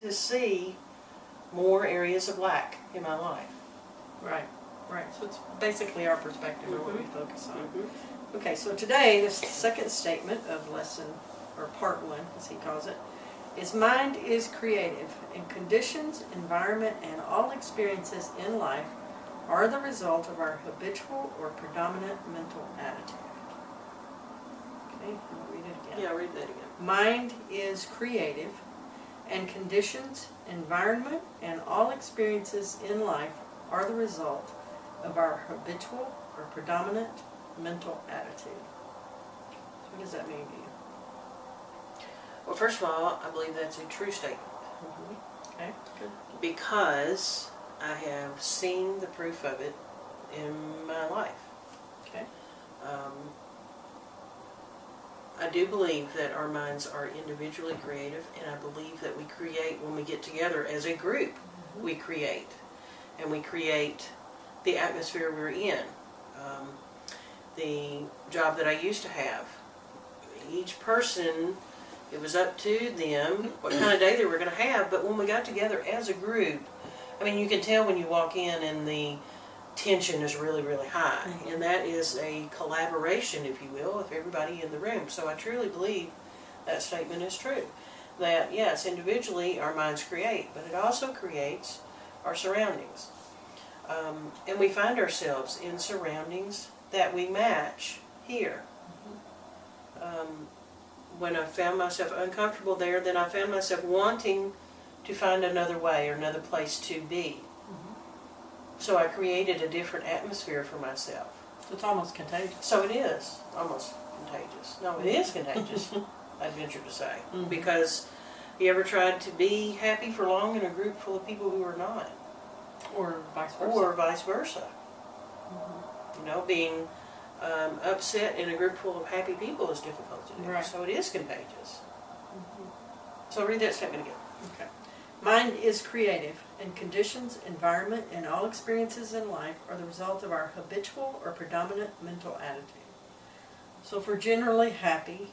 to see more areas of lack in my life. Right, right. So it's basically our perspective of what we focus on. Mm-hmm. Okay, so today, the second statement of lesson, or part one, as he calls it, is mind is creative, and conditions, environment, and all experiences in life are the result of our habitual or predominant mental attitude. Okay, I'll read it again. Yeah, read that again. Mind is creative, and conditions, environment, and all experiences in life are the result of our habitual or predominant mental attitude. So what does that mean to you? Well, first of all, I believe that's a true statement. Okay, good. Because I have seen the proof of it in my life. Okay. I do believe that our minds are individually creative, and I believe that we create when we get together as a group. We create, and we create the atmosphere we're in. The job that I used to have, each person, it was up to them what kind of day they were going to have, but when we got together as a group, I mean, you can tell when you walk in and the tension is really, really high, and that is a collaboration, if you will, of everybody in the room. So I truly believe that statement is true. That, yes, individually our minds create, but it also creates our surroundings. And we find ourselves in surroundings that we match here. When I found myself uncomfortable there, then I found myself wanting to find another way or another place to be. So I created a different atmosphere for myself. It's almost contagious. So it is almost contagious. No, it is contagious, I'd venture to say. Because you ever tried to be happy for long in a group full of people who are not? Or vice versa. Or vice versa. You know, being upset in a group full of happy people is difficult to do. Right. So it is contagious. So read that statement again. Okay. Mind is creative, and conditions, environment, and all experiences in life are the result of our habitual or predominant mental attitude. So if we're generally happy,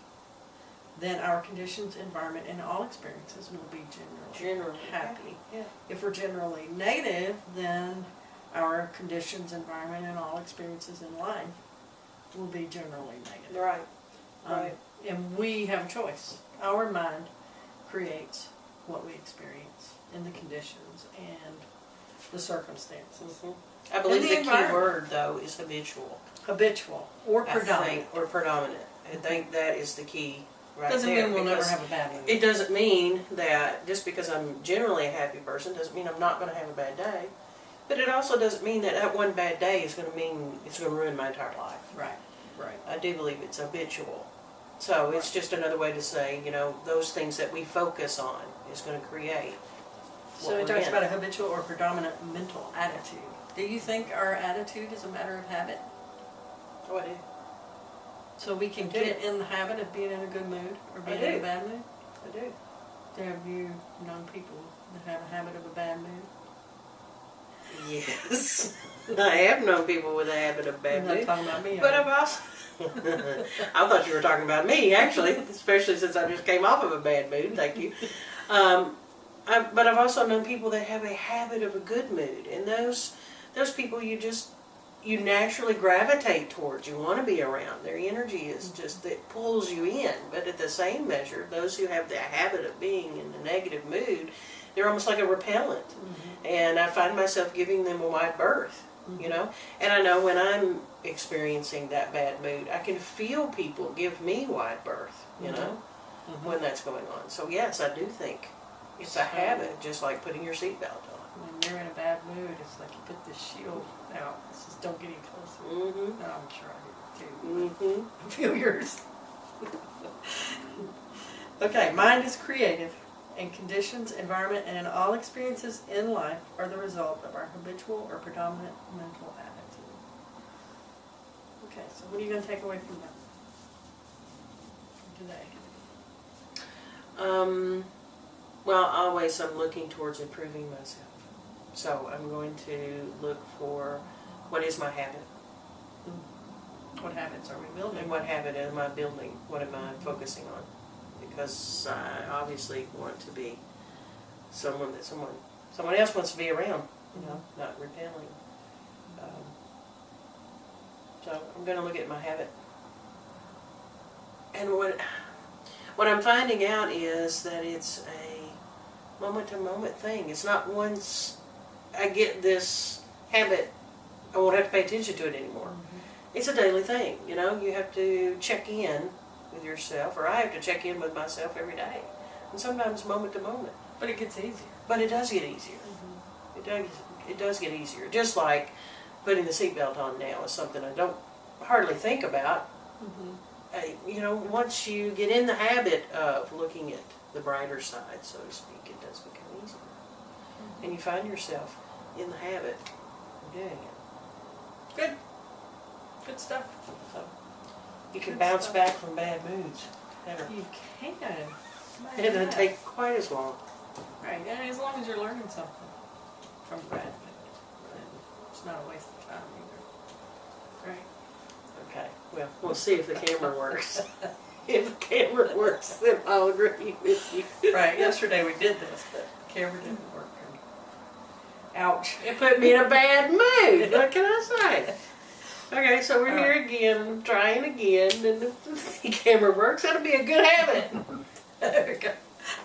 then our conditions, environment, and all experiences will be generally happy. Yeah. If we're generally negative, then our conditions, environment, and all experiences in life will be generally negative. Right. Right. And we have a choice. Our mind creates what we experience in the conditions and the circumstances. I believe And the the key environment. word, though, is habitual. Habitual or I predominant. think, or predominant. I think that is the key right Doesn't there. mean we'll never because have a bad one. it doesn't mean that just because I'm generally a happy person doesn't mean I'm not going to have a bad day. But it also doesn't mean that that one bad day is going to mean it's going to ruin my entire life. Right, right. I do believe it's habitual. So it's just another way to say, you know, those things that we focus on is going to create. So it talks about a habitual or predominant mental attitude. Do you think our attitude is a matter of habit? Oh, I do. So we can I do. get in the habit of being in a good mood or being I in do. a bad mood? I do. Have you known people that have a habit of a bad mood? Yes. I have known people with a habit of bad I'm not mood. talking about me. But I'm I've also... I thought you were talking about me, actually, especially since I just came off of a bad mood, thank you. But I've also known people that have a habit of a good mood, and those people you naturally gravitate towards, you want to be around. Their energy is just, it pulls you in. But at the same measure, those who have the habit of being in a negative mood, they're almost like a repellent. And I find myself giving them a wide berth, you know. And I know when I'm experiencing that bad mood, I can feel people give me wide berth, you know, when that's going on. So yes, I do think it's a habit, just like putting your seatbelt on. When you're in a bad mood, it's like you put this shield out. It says, don't get any closer. And I'm sure I do too. I feel yours. Okay, mind is creative, and conditions, environment, and all experiences in life are the result of our habitual or predominant mental attitude. Okay, so what are you going to take away from that today? Well, always I'm looking towards improving myself. So I'm going to look for what is my habit. What habits are we building? And what habit am I building? What am I focusing on? Because I obviously want to be someone that someone else wants to be around, you know, not repelling. So I'm going to look at my habit. And what I'm finding out is that it's a moment-to-moment thing. It's not once I get this habit, I won't have to pay attention to it anymore. It's a daily thing, you know. You have to check in with yourself, or I have to check in with myself every day. And sometimes moment to moment. But it gets easier. But it does get easier. It does get easier. Just like putting the seatbelt on now is something I don't hardly think about. You know, once you get in the habit of looking at the brighter side, so to speak, it does become easier. And you find yourself in the habit of doing it. Good. Good stuff. So you can Good bounce stuff. back from bad moods. Never. You can. It doesn't take quite as long. Right, and as long as you're learning something from bad mood, then it's not a waste of time either. Great. Okay, well, we'll see if the camera works. If the camera works, then I'll agree with you. Right, yesterday we did this, but the camera didn't work. Ouch. It put me in a bad mood. What can I say? Okay, so we're here again, trying again, and if the camera works, that'll be a good habit. There we go.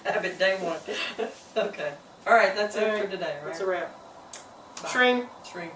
Habit day one. Okay. All right, that's it for today, right? That's a wrap. Bye. Shrink. Shrink.